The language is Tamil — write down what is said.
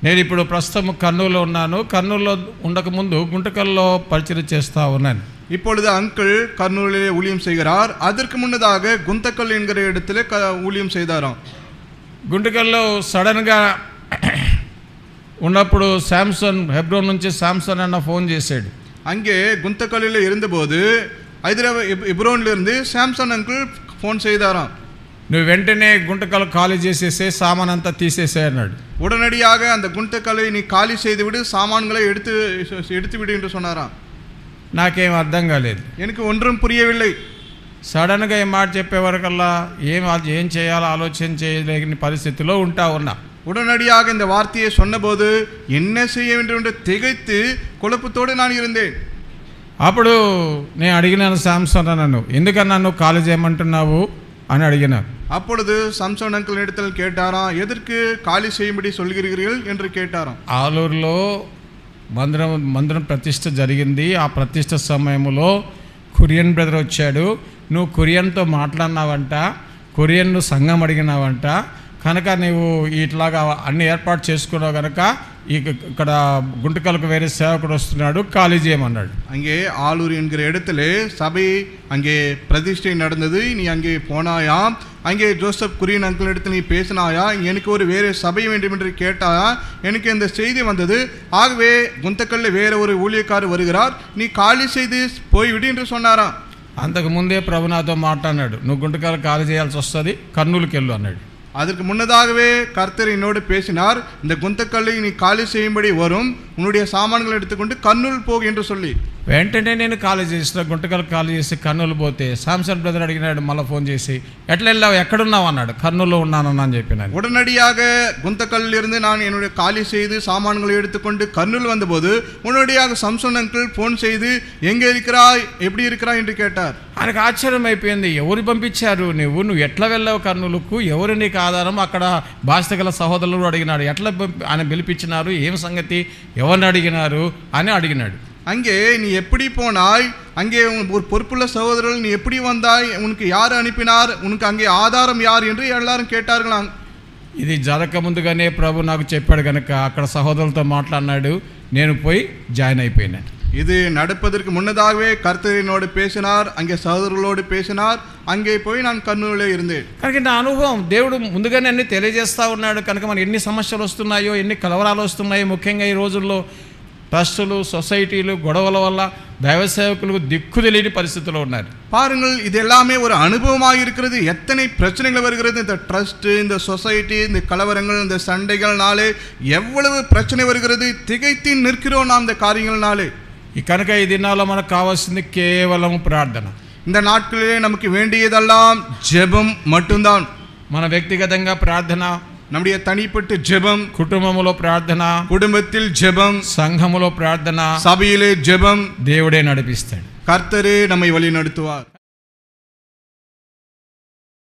నేను ఇప్పుడు ప్రస్తుతం కర్నూలులో ఉన్నాను. కర్నూలులో ఉండకముందు గుంటకల్లో పరిచయం చేస్తూ ఉన్నాను. இப்பொழுது அங்கிள் கர்னூலிலே ஊழியம் செய்கிறார். அதற்கு முன்னதாக குந்தக்கல் என்கிற இடத்திலே ஊழியம் செய்தாராம். గుంటకల్లో సడన్గా ఉన్నప్పుడు శాంసన్ హెబ్రోన్ నుంచి శాంసన్ అన్న ఫోన్ చేశాడు. அங்கே குந்தக்கல்லில் இருந்தபோது ஹெப்ரோனிலிருந்து சாம்சன் அங்கிள் ஃபோன் செய்தாராம். నువ్వు వెంటనే గుంటకల్ ఖాళీ చేసేసే సామాన్ అంతా తీసేసే అన్నాడు. உடனடியாக அந்த குந்தக்கல்லை நீ காலி செய்து விடு, சாமான்களை எடுத்து விடு என்று சொன்னாராம். నాకేం అర్థం కాలేదు, எனக்கு ஒன்றும் புரியவில்லை. సడన్గా ఈ మాట చెప్పే వరకల్లా ఏం చేయాలో ఆలోచన చేయలేని పరిస్థితిలో ఉన్నా. உடனடியாக இந்த வார்த்தையை சொன்னபோது என்ன செய்ய வேண்டும் என்று திகைத்து குழப்பத்தோடு நான் இருந்தேன். అప్పుడు నేను అడిగినాను శాంసన్ నన్ను, ఎందుకన్నా నువ్వు ఖాళీ చేయమంటున్నావు అని అడిగినాను. அப்பொழுது சாம்சன் அங்கிள் இடத்தில் கேட்டாராம், எதற்கு காலி செய்யும்படி சொல்கிறீர்கள் என்று கேட்டாராம். ఆలూరులో మందిరం ప్రతిష్ఠ జరిగింది. ఆ ప్రతిష్ఠ సమయంలో కొరియన్ బ్రదర్ వచ్చాడు. నువ్వు కొరియన్తో మాట్లాడినావంట, కొరియన్ సంఘం అడిగినావంట, కనుక నువ్వు ఇట్లాగా అన్ని ఏర్పాటు చేసుకున్నావు కనుక ఇక్కడ గుంటకల్కు వేరే సేవకుడు వస్తున్నాడు, ఖాళీ చేయమన్నాడు. அங்கே ஆலூர் என்கிற இடத்திலே சபை அங்கே பிரதிஷ்டை நடந்தது. நீ அங்கே போனாயாம். அங்கே ஜோசப் குரியன் அங்கிள் இடத்தில் நீ பேசினாயா, எனக்கு ஒரு வேறு சபை வேண்டும் என்று கேட்டாயா, எனக்கு இந்த செய்தி வந்தது. ஆகவே குந்தக்கல்ல வேற ஒரு ஊழியக்காரர் வருகிறார், நீ ఖాళీ செய்து போய்விடு என்று சொன்னாராம். అంతకు ముందే ప్రభు నాతో మాట్లాడినాడు, నువ్వు గుంటకల్ ఖాళీ చేయాల్సి వస్తుంది, కర్నూలుకి వెళ్ళు అన్నాడు. அதற்கு முன்னதாகவே கர்த்தர் என்னோடு பேசினார், இந்த குந்தக்கல்லை நீ ఖాళీ செய்யும்படி வரும், உன்னுடைய சாமான்களை எடுத்துக்கொண்டு கர்నూలు போகு என்று சொல்லி. వెంటనే నేను ఖాళీ చేసిన గుంటకల్ ఖాళీ చేసి కర్నూలు పోతే శాంసన్ బ్రదర్ అడిగినాడు, మళ్ళీ ఫోన్ చేసి ఎట్లా వెళ్ళావు, ఎక్కడున్నావు అన్నాడు. కర్నూలులో ఉన్నానన్నా అని చెప్పినాను. உடனடியாக குந்தக்கல்லில் இருந்து நான் என்னுடைய ఖాళీ செய்து சாமான்களை எடுத்துக்கொண்டு கர்నూలు வந்தபோது உடனடியாக சாம்சன் அங்கிள் ஃபோன் செய்து எங்கே இருக்கிறாய், எப்படி இருக்கிறாய் என்று கேட்டார். ఆయనకు ఆశ్చర్యం అయిపోయింది, ఎవరు పంపించారు, నువ్వు ఎట్లా వెళ్ళావు కర్నూలుకు, ఎవరు నీకు ఆధారం, అక్కడ బాధ్యత గల సహోదరులు అడిగినాడు, ఎట్లా ఆయన పిలిపించినారు, ఏం సంగతి, ఎవరిని అడిగినారు అని అడిగినాడు. அங்கே நீ எப்படி போனாய், அங்கே ஒரு பொறுப்புள்ள சகோதரர்கள் நீ எப்படி வந்தாய், உனக்கு யார் அனுப்பினார், உனக்கு அங்கே ஆதாரம் யார் என்று எல்லாரும் கேட்டார்களாம். ఇది జరగక ముందుగానే ప్రభు నాకు చెప్పాడు కనుక అక్కడ సహోదరులతో మాట్లాడినాడు, నేను పోయి జాయిన్ అయిపోయినాను. இது நடப்பதற்கு முன்னதாகவே கர்த்தர் என்னோடு பேசினார், அங்கே சகோదరులோடு பேசினார், அங்கே போய் நான் కర్నూలులో இருந்தேன். కనుక నా అనుభవం దేవుడు ముందుగానే అన్ని తెలియజేస్తూ ఉన్నాడు కనుక మన ఎన్ని సమస్యలు వస్తున్నాయో, ఎన్ని కలవరాలు వస్తున్నాయో, ముఖ్యంగా ఈ రోజుల్లో ట్రస్టులు, సొసైటీలు, గొడవల వల్ల దైవ సేవకులకు దిక్కు తెలియని పరిస్థితుల్లో ఉన్నారు. பாருங்கள், இது எல்லாமே ஒரு அனுபவமாக இருக்கிறது. எத்தனை பிரச்சனைகள் வருகிறது, இந்த ட்ரஸ்ட், இந்த சொசைட்டி, இந்த கலவரங்கள், இந்த சண்டைகள்னாலே எவ்வளவு பிரச்சனை வருகிறது. திகைத்து நிற்கிறோம் நாம் இந்த காரியங்கள்னாலே. కనుక ఈ దినాల్లో మనకు కావాల్సింది కేవలం ప్రార్థన. இந்த நாட்களிலே நமக்கு வேண்டியதெல்லாம் ஜெபம் மட்டும்தான். మన వ్యక్తిగతంగా ప్రార్థన, நம்முடைய தனிப்பட்ட ஜெபம், కుటుంబంలో ప్రార్థన, குடும்பத்தில் ஜெபம், సంఘములో ప్రార్థన, சபையிலே ஜெபம், దేవుడే నడిపిస్తాడు. கர்த்தரே நம்மை வழி நடத்துவார்.